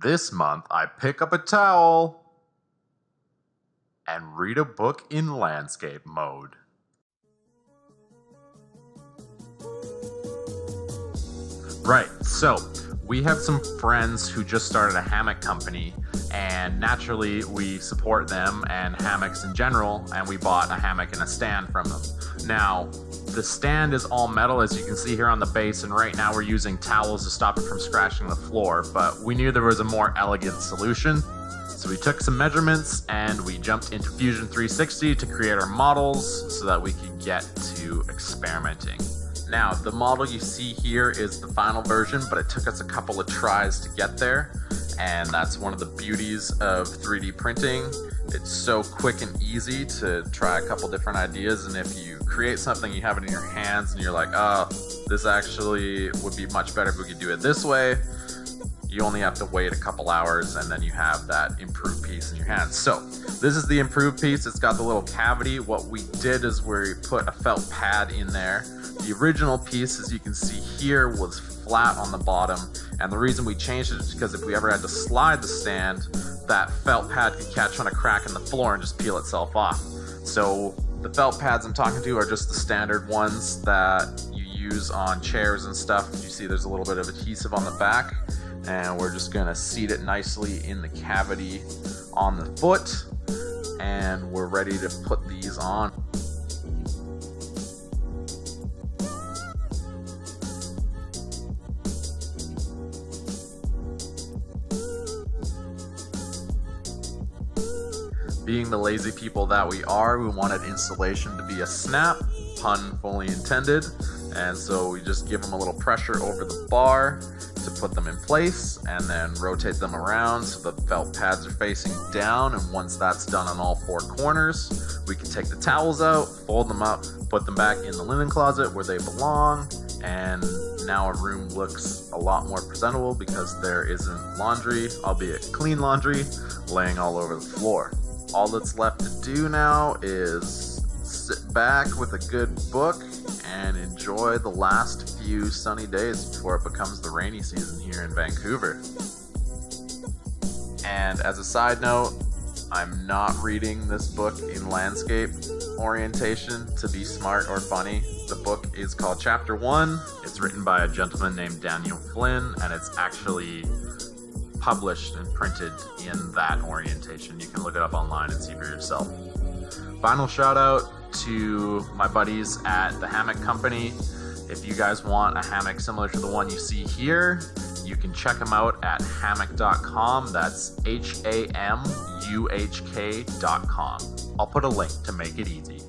This month, I pick up a towel and read a book in landscape mode. Right, so we have some friends who just started a hammock company, and naturally we support them and hammocks in general, and we bought a hammock and a stand from them. Now, the stand is all metal, as you can see here on the base, and right now we're using towels to stop it from scratching the floor, but we knew there was a more elegant solution. So we took some measurements and we jumped into Fusion 360 to create our models so that we could get to experimenting. Now, the model you see here is the final version, but it took us a couple of tries to get there, and that's one of the beauties of 3D printing. It's so quick and easy to try a couple different ideas, and if you create something, you have it in your hands, and you're like, oh, this actually would be much better if we could do it this way. You only have to wait a couple hours, and then you have that improved piece in your hands. So this is the improved piece. It's got the little cavity. What we did is we put a felt pad in there. The original piece, as you can see here, was flat on the bottom, and the reason we changed it is because if we ever had to slide the stand, that felt pad could catch on a crack in the floor and just peel itself off. So the felt pads I'm talking to are just the standard ones that you use on chairs and stuff. You see there's a little bit of adhesive on the back, and we're just gonna seat it nicely in the cavity on the foot, and we're ready to put these on. Being the lazy people that we are, we wanted installation to be a snap, pun fully intended, and so we just give them a little pressure over the bar to put them in place, and then rotate them around so the felt pads are facing down, and once that's done on all four corners, we can take the towels out, fold them up, put them back in the linen closet where they belong, and now our room looks a lot more presentable because there isn't laundry, albeit clean laundry, laying all over the floor. All that's left to do now is sit back with a good book and enjoy the last few sunny days before it becomes the rainy season here in Vancouver. And as a side note, I'm not reading this book in landscape orientation to be smart or funny. The book is called Chapter 1. It's written by a gentleman named Daniel Flynn, and it's actually published and printed in that orientation. You can look it up online and see for yourself. Final shout out to my buddies at the Hammock Company. If you guys want a hammock similar to the one you see here, you can check them out at hammock.com. That's HAMUHK.com. I'll put a link to make it easy.